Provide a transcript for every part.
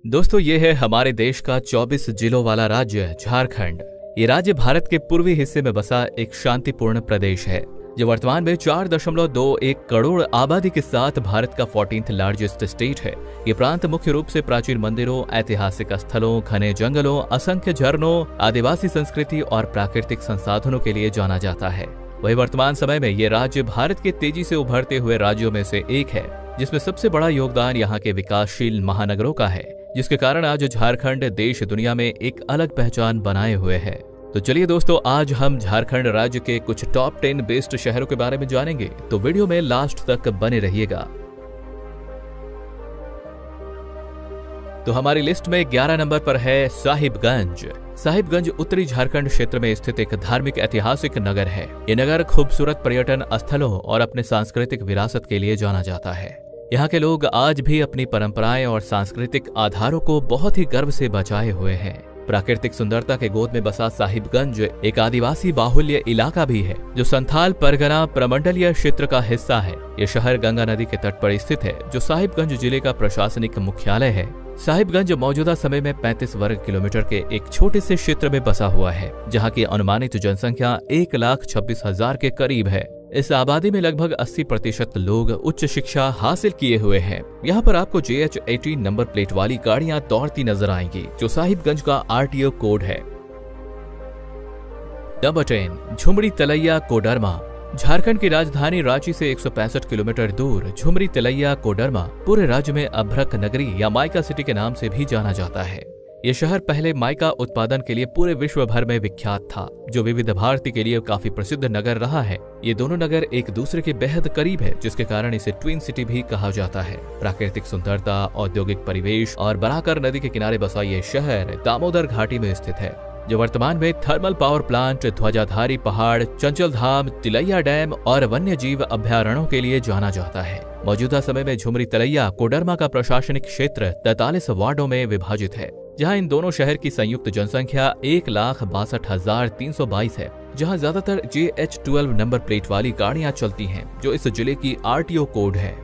दोस्तों ये है हमारे देश का 24 जिलों वाला राज्य झारखंड। ये राज्य भारत के पूर्वी हिस्से में बसा एक शांतिपूर्ण प्रदेश है जो वर्तमान में 4.21 करोड़ आबादी के साथ भारत का 14th लार्जेस्ट स्टेट है। ये प्रांत मुख्य रूप से प्राचीन मंदिरों, ऐतिहासिक स्थलों, घने जंगलों, असंख्य झरनों, आदिवासी संस्कृति और प्राकृतिक संसाधनों के लिए जाना जाता है। वही वर्तमान समय में ये राज्य भारत के तेजी से उभरते हुए राज्यों में से एक है, जिसमें सबसे बड़ा योगदान यहाँ के विकासशील महानगरों का है, जिसके कारण आज झारखंड देश दुनिया में एक अलग पहचान बनाए हुए है। तो चलिए दोस्तों, आज हम झारखंड राज्य के कुछ टॉप 10 बेस्ट शहरों के बारे में जानेंगे, तो वीडियो में लास्ट तक बने रहिएगा। तो हमारी लिस्ट में 11 नंबर पर है साहिबगंज। साहिबगंज उत्तरी झारखंड क्षेत्र में स्थित एक धार्मिक ऐतिहासिक नगर है। ये नगर खूबसूरत पर्यटन स्थलों और अपने सांस्कृतिक विरासत के लिए जाना जाता है। यहाँ के लोग आज भी अपनी परंपराएं और सांस्कृतिक आधारों को बहुत ही गर्व से बचाए हुए हैं। प्राकृतिक सुंदरता के गोद में बसा साहिबगंज एक आदिवासी बाहुल्य इलाका भी है, जो संथाल परगना प्रमंडलीय क्षेत्र का हिस्सा है। ये शहर गंगा नदी के तट पर स्थित है, जो साहिबगंज जिले का प्रशासनिक मुख्यालय है। साहिबगंज मौजूदा समय में 35 वर्ग किलोमीटर के एक छोटे से क्षेत्र में बसा हुआ है, जहाँ की अनुमानित जनसंख्या 1,26,000 के करीब है। इस आबादी में लगभग 80% लोग उच्च शिक्षा हासिल किए हुए हैं। यहाँ पर आपको JH18 नंबर प्लेट वाली गाड़ियां दौड़ती नजर आएंगी, जो साहिबगंज का RTO कोड है। नंबर 10 झुमरी तलैया कोडरमा। झारखंड की राजधानी रांची से 165 किलोमीटर दूर झुमरी तलैया कोडरमा पूरे राज्य में अभ्रक नगरी या माइका सिटी के नाम से भी जाना जाता है। ये शहर पहले माइका उत्पादन के लिए पूरे विश्व भर में विख्यात था, जो विविध भारती के लिए काफी प्रसिद्ध नगर रहा है। ये दोनों नगर एक दूसरे के बेहद करीब है, जिसके कारण इसे ट्विन सिटी भी कहा जाता है। प्राकृतिक सुंदरता, औद्योगिक परिवेश और बराकर नदी के किनारे बसा ये शहर दामोदर घाटी में स्थित है, जो वर्तमान में थर्मल पावर प्लांट, ध्वजाधारी पहाड़, चंचल धाम, तिलैया डैम और वन्य जीव अभ्यारण्यों के लिए जाना जाता है। मौजूदा समय में झुमरी तलैया कोडरमा का प्रशासनिक क्षेत्र 43 वार्डों में विभाजित है, जहां इन दोनों शहर की संयुक्त जनसंख्या 1,62,322 है, जहां ज्यादातर JH12 नंबर प्लेट वाली गाड़ियां चलती हैं, जो इस जिले की RTO कोड है।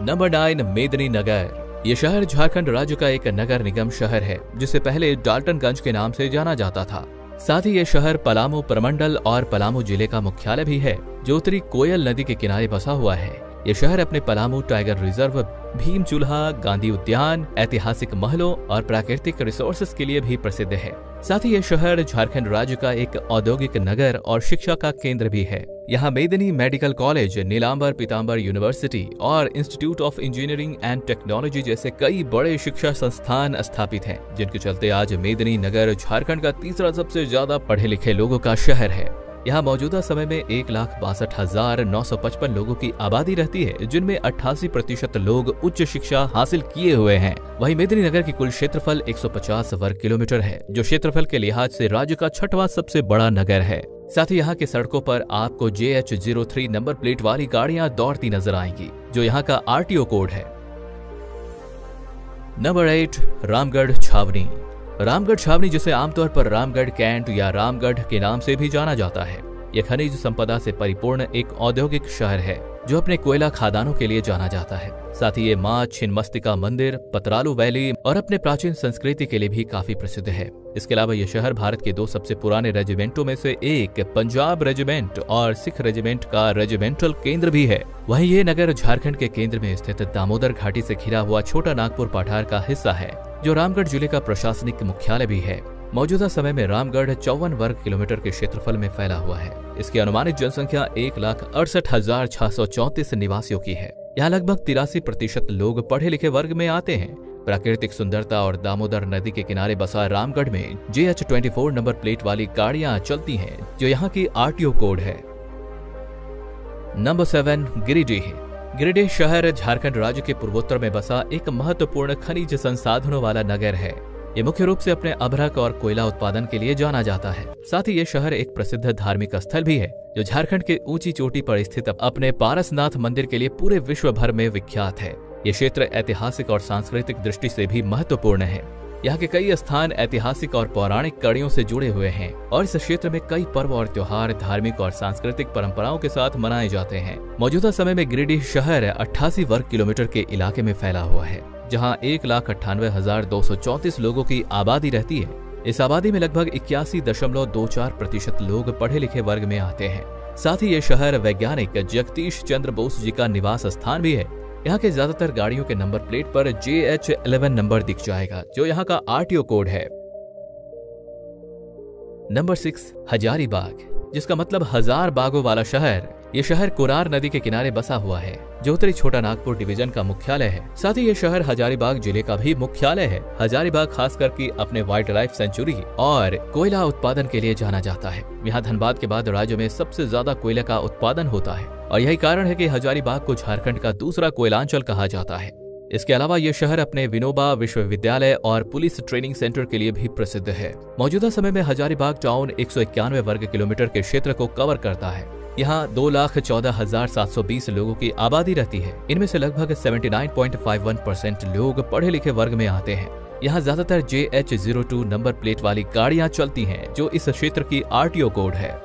नंबर 9 मेदिनीनगर। ये शहर झारखंड राज्य का एक नगर निगम शहर है, जिसे पहले डाल्टनगंज के नाम से जाना जाता था। साथ ही ये शहर पलामू प्रमंडल और पलामू जिले का मुख्यालय भी है, जो उत्तरी कोयल नदी के किनारे बसा हुआ है। ये शहर अपने पलामू टाइगर रिजर्व, भीम चूल्हा, गांधी उद्यान, ऐतिहासिक महलों और प्राकृतिक रिसोर्सेज के लिए भी प्रसिद्ध है। साथ ही ये शहर झारखंड राज्य का एक औद्योगिक नगर और शिक्षा का केंद्र भी है। यहाँ मेदिनी मेडिकल कॉलेज, नीलांबर पीतांबर यूनिवर्सिटी और institute of engineering and technology जैसे कई बड़े शिक्षा संस्थान स्थापित हैं, जिनके चलते आज मेदिनी नगर झारखंड का तीसरा सबसे ज्यादा पढ़े लिखे लोगों का शहर है। यहाँ मौजूदा समय में 1,62,955 लोगों की आबादी रहती है, जिनमें 88% लोग उच्च शिक्षा हासिल किए हुए हैं। वहीं मेदिनीनगर की कुल क्षेत्रफल 150 वर्ग किलोमीटर है, जो क्षेत्रफल के लिहाज से राज्य का 6वां सबसे बड़ा नगर है। साथ ही यहाँ की सड़कों पर आपको JH03 नंबर प्लेट वाली गाड़ियां दौड़ती नजर आएंगी, जो यहाँ का RTO कोड है। नंबर 8 रामगढ़ छावनी। रामगढ़ छावनी, जिसे आमतौर पर रामगढ़ कैंट या रामगढ़ के नाम से भी जाना जाता है, यह खनिज संपदा से परिपूर्ण एक औद्योगिक शहर है, जो अपने कोयला खादानों के लिए जाना जाता है। साथ ही ये मां छिन्नमस्तिका मंदिर, पतरालू वैली और अपने प्राचीन संस्कृति के लिए भी काफी प्रसिद्ध है। इसके अलावा यह शहर भारत के 2 सबसे पुराने रेजिमेंटों में से एक पंजाब रेजिमेंट और सिख रेजिमेंट का रेजिमेंटल केंद्र भी है। वहीं ये नगर झारखंड के केंद्र में स्थित दामोदर घाटी से घिरा हुआ छोटा नागपुर पठार का हिस्सा है, जो रामगढ़ जिले का प्रशासनिक मुख्यालय भी है। मौजूदा समय में रामगढ़ 54 वर्ग किलोमीटर के क्षेत्रफल में फैला हुआ है। इसकी अनुमानित जनसंख्या 1,68,634 निवासियों की है। यहाँ लगभग 83% लोग पढ़े लिखे वर्ग में आते हैं। प्राकृतिक सुंदरता और दामोदर नदी के किनारे बसा रामगढ़ में JH24 नंबर प्लेट वाली गाड़ियां चलती हैं, जो यहाँ की RTO कोड है। नंबर 7 गिरिडीह। गिरिडीह शहर झारखंड राज्य के पूर्वोत्तर में बसा एक महत्वपूर्ण खनिज संसाधनों वाला नगर है। ये मुख्य रूप से अपने अभ्रक और कोयला उत्पादन के लिए जाना जाता है। साथ ही ये शहर एक प्रसिद्ध धार्मिक स्थल भी है, जो झारखंड के ऊंची चोटी पर स्थित अपने पारसनाथ मंदिर के लिए पूरे विश्व भर में विख्यात है। ये क्षेत्र ऐतिहासिक और सांस्कृतिक दृष्टि से भी महत्वपूर्ण है। यहाँ के कई स्थान ऐतिहासिक और पौराणिक कड़ियों से जुड़े हुए हैं और इस क्षेत्र में कई पर्व और त्योहार धार्मिक और सांस्कृतिक परंपराओं के साथ मनाए जाते हैं। मौजूदा समय में गिरिडीह शहर 88 वर्ग किलोमीटर के इलाके में फैला हुआ है, जहाँ 1,98,234 लोगों की आबादी रहती है। इस आबादी में लगभग 81.24% लोग पढ़े लिखे वर्ग में आते हैं। साथ ही ये शहर वैज्ञानिक जगदीश चंद्र बोस जी का निवास स्थान भी है। यहाँ के ज्यादातर गाड़ियों के नंबर प्लेट पर JH11 नंबर दिख जाएगा, जो यहाँ का RTO कोड है। नंबर 6, हजारीबाग, जिसका मतलब हजार बागों वाला शहर। ये शहर कुरार नदी के किनारे बसा हुआ है, जो उत्तरी छोटा नागपुर डिवीजन का मुख्यालय है। साथ ही ये शहर हजारीबाग जिले का भी मुख्यालय है। हजारीबाग खास करके अपने वाइल्ड लाइफ सेंचुरी और कोयला उत्पादन के लिए जाना जाता है। यहाँ धनबाद के बाद राज्य में सबसे ज्यादा कोयले का उत्पादन होता है और यही कारण है कि हजारीबाग को झारखंड का दूसरा कोयलांचल कहा जाता है। इसके अलावा ये शहर अपने विनोबा विश्वविद्यालय और पुलिस ट्रेनिंग सेंटर के लिए भी प्रसिद्ध है। मौजूदा समय में हजारीबाग टाउन 191 वर्ग किलोमीटर के क्षेत्र को कवर करता है। यहाँ 2,14,720 लोगों की आबादी रहती है। इनमें से लगभग 79.51% लोग पढ़े लिखे वर्ग में आते हैं। यहाँ ज्यादातर JH02 नंबर प्लेट वाली गाड़ियां चलती हैं, जो इस क्षेत्र की RTO कोड है।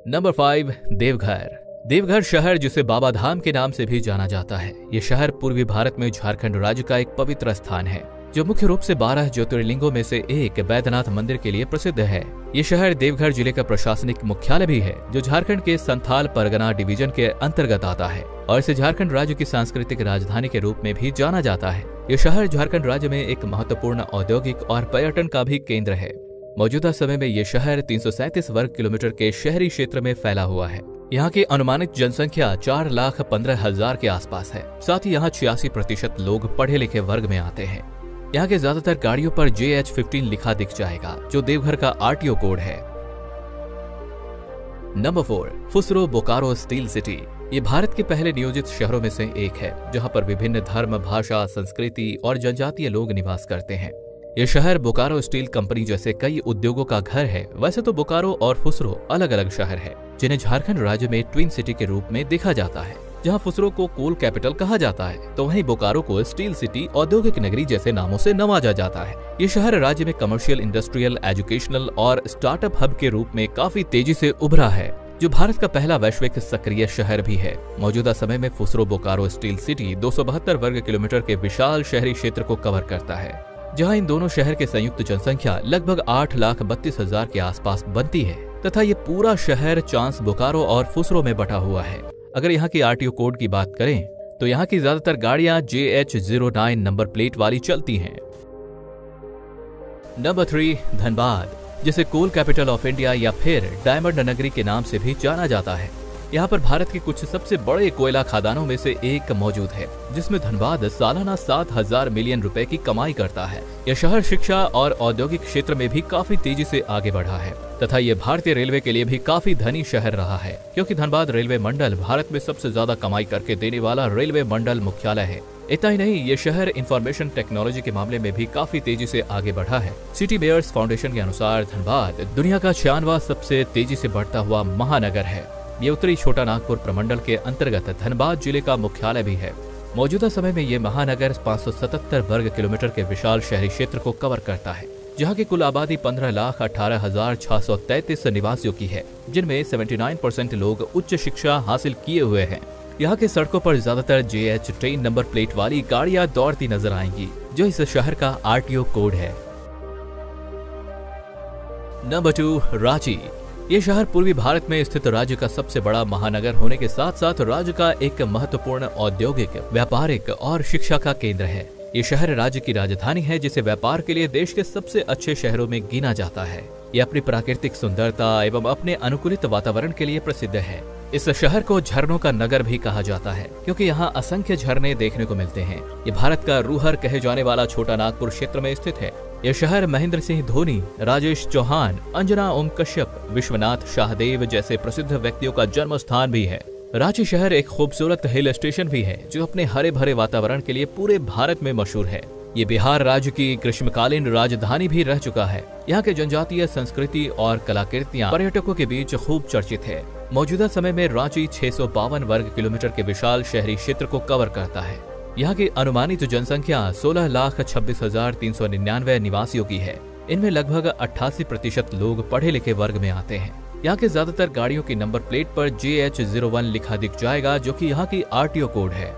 नंबर 5, देवघर। देवघर शहर, जिसे बाबा धाम के नाम से भी जाना जाता है। ये शहर पूर्वी भारत में झारखंड राज्य का एक पवित्र स्थान है, जो मुख्य रूप से 12 ज्योतिर्लिंगों में से एक बैद्यनाथ मंदिर के लिए प्रसिद्ध है। ये शहर देवघर जिले का प्रशासनिक मुख्यालय भी है, जो झारखंड के संथाल परगना डिवीजन के अंतर्गत आता है और इसे झारखंड राज्य की सांस्कृतिक राजधानी के रूप में भी जाना जाता है। ये शहर झारखंड राज्य में एक महत्वपूर्ण औद्योगिक और पर्यटन का भी केंद्र है। मौजूदा समय में ये शहर 337 वर्ग किलोमीटर के शहरी क्षेत्र में फैला हुआ है। यहाँ की अनुमानित जनसंख्या 4,15,000 के आसपास है। साथ ही यहाँ 86% लोग पढ़े लिखे वर्ग में आते हैं। यहाँ के ज्यादातर गाड़ियों पर JH15 लिखा दिख जाएगा, जो देवघर का RTO कोड है। Number 4, Phusro Bokaro steel city. ये भारत के पहले नियोजित शहरों में से एक है, जहाँ पर विभिन्न धर्म, भाषा, संस्कृति और जनजातीय लोग निवास करते हैं। ये शहर बोकारो स्टील कंपनी जैसे कई उद्योगों का घर है। वैसे तो बोकारो और फुसरो अलग अलग शहर है, जिन्हें झारखंड राज्य में ट्विन सिटी के रूप में देखा जाता है। जहां फुसरो को कोल कैपिटल कहा जाता है, तो वहीं बोकारो को स्टील सिटी, औद्योगिक नगरी जैसे नामों से नवाजा जाता है। ये शहर राज्य में कमर्शियल, इंडस्ट्रियल, एजुकेशनल और स्टार्टअप हब के रूप में काफी तेजी से उभरा है, जो भारत का पहला वैश्विक सक्रिय शहर भी है। मौजूदा समय में फुसरो बोकारो स्टील सिटी 272 वर्ग किलोमीटर के विशाल शहरी क्षेत्र को कवर करता है, जहां इन दोनों शहर के संयुक्त जनसंख्या लगभग 8,32,000 के आसपास बनती है तथा ये पूरा शहर चांस, बोकारो और फुसरो में बटा हुआ है। अगर यहाँ की RTO कोड की बात करें तो यहाँ की ज्यादातर गाड़ियां JH09 नंबर प्लेट वाली चलती हैं। नंबर 3, धनबाद, जिसे कोल कैपिटल ऑफ इंडिया या फिर डायमंड नगरी के नाम से भी जाना जाता है। यहाँ पर भारत के कुछ सबसे बड़े कोयला खदानों में से एक मौजूद है, जिसमें धनबाद सालाना 7,000 मिलियन रुपए की कमाई करता है। यह शहर शिक्षा और औद्योगिक क्षेत्र में भी काफी तेजी से आगे बढ़ा है तथा ये भारतीय रेलवे के लिए भी काफी धनी शहर रहा है, क्योंकि धनबाद रेलवे मंडल भारत में सबसे ज्यादा कमाई करके देने वाला रेलवे मंडल मुख्यालय है। इतना ही नहीं, ये शहर इंफॉर्मेशन टेक्नोलॉजी के मामले में भी काफी तेजी से आगे बढ़ा है। सिटी मेयर्स फाउंडेशन के अनुसार धनबाद दुनिया का 96वां सबसे तेजी से बढ़ता हुआ महानगर है। ये उत्तरी छोटा नागपुर प्रमंडल के अंतर्गत धनबाद जिले का मुख्यालय भी है। मौजूदा समय में ये महानगर 577 वर्ग किलोमीटर के विशाल शहरी क्षेत्र को कवर करता है, जहाँ की कुल आबादी 15,18,633 निवासियों की है, जिनमें 79% लोग उच्च शिक्षा हासिल किए हुए हैं। यहाँ के सड़कों पर ज्यादातर JH10 नंबर प्लेट वाली गाड़ियां दौड़ती नजर आएंगी, जो इस शहर का RTO कोड है। नंबर 2, रांची। ये शहर पूर्वी भारत में स्थित राज्य का सबसे बड़ा महानगर होने के साथ साथ राज्य का एक महत्वपूर्ण औद्योगिक, व्यापारिक और शिक्षा का केंद्र है। ये शहर राज्य की राजधानी है, जिसे व्यापार के लिए देश के सबसे अच्छे शहरों में गिना जाता है। ये अपनी प्राकृतिक सुंदरता एवं अपने अनुकूलित वातावरण के लिए प्रसिद्ध है। इस शहर को झरनों का नगर भी कहा जाता है, क्योंकि यहाँ असंख्य झरने देखने को मिलते हैं। ये भारत का रूहर कहे जाने वाला छोटा नागपुर क्षेत्र में स्थित है। यह शहर महेंद्र सिंह धोनी, राजेश चौहान, अंजना ओम कश्यप, विश्वनाथ शाहदेव जैसे प्रसिद्ध व्यक्तियों का जन्म स्थान भी है। रांची शहर एक खूबसूरत हिल स्टेशन भी है, जो अपने हरे भरे वातावरण के लिए पूरे भारत में मशहूर है। ये बिहार राज्य की ग्रीष्मकालीन राजधानी भी रह चुका है। यहाँ के जनजातीय संस्कृति और कलाकृतियाँ पर्यटकों के बीच खूब चर्चित है। मौजूदा समय में रांची 652 वर्ग किलोमीटर के विशाल शहरी क्षेत्र को कवर करता है। यहाँ की अनुमानित जनसंख्या 16,26,399 निवासियों की है। इनमें लगभग 88% लोग पढ़े लिखे वर्ग में आते हैं। यहाँ के ज्यादातर गाड़ियों की नंबर प्लेट पर JH01 लिखा दिख जाएगा, जो कि यहाँ की RTO कोड है।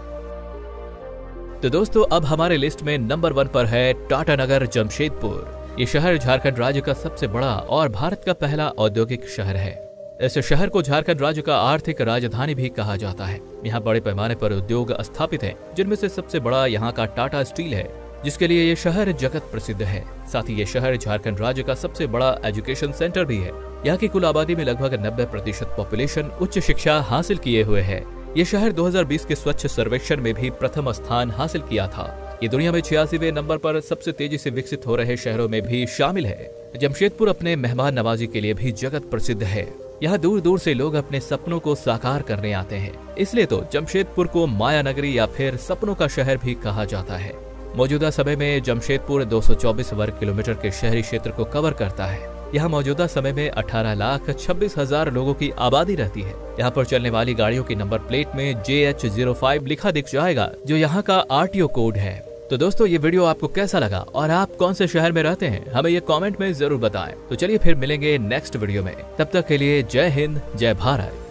तो दोस्तों, अब हमारे लिस्ट में नंबर 1 पर है टाटानगर जमशेदपुर। ये शहर झारखंड राज्य का सबसे बड़ा और भारत का पहला औद्योगिक शहर है। इस शहर को झारखंड राज्य का आर्थिक राजधानी भी कहा जाता है। यहाँ बड़े पैमाने पर उद्योग स्थापित हैं, जिनमें से सबसे बड़ा यहाँ का टाटा स्टील है, जिसके लिए ये शहर जगत प्रसिद्ध है। साथ ही ये शहर झारखंड राज्य का सबसे बड़ा एजुकेशन सेंटर भी है। यहाँ की कुल आबादी में लगभग 90% पॉपुलेशन उच्च शिक्षा हासिल किए हुए है। ये शहर 2020 के स्वच्छ सर्वेक्षण में भी प्रथम स्थान हासिल किया था। ये दुनिया में 86वें नंबर पर सबसे तेजी से विकसित हो रहे शहरों में भी शामिल है। जमशेदपुर अपने मेहमान नवाजी के लिए भी जगत प्रसिद्ध है। यहाँ दूर दूर से लोग अपने सपनों को साकार करने आते हैं। इसलिए तो जमशेदपुर को माया नगरी या फिर सपनों का शहर भी कहा जाता है। मौजूदा समय में जमशेदपुर 224 वर्ग किलोमीटर के शहरी क्षेत्र को कवर करता है। यहाँ मौजूदा समय में 18,26,000 लोगों की आबादी रहती है। यहाँ पर चलने वाली गाड़ियों की नंबर प्लेट में JH05 लिखा दिख जाएगा, जो यहाँ का RTO कोड है। तो दोस्तों, ये वीडियो आपको कैसा लगा और आप कौन से शहर में रहते हैं, हमें ये कमेंट में जरूर बताएं। तो चलिए फिर मिलेंगे नेक्स्ट वीडियो में। तब तक के लिए जय हिंद, जय भारत।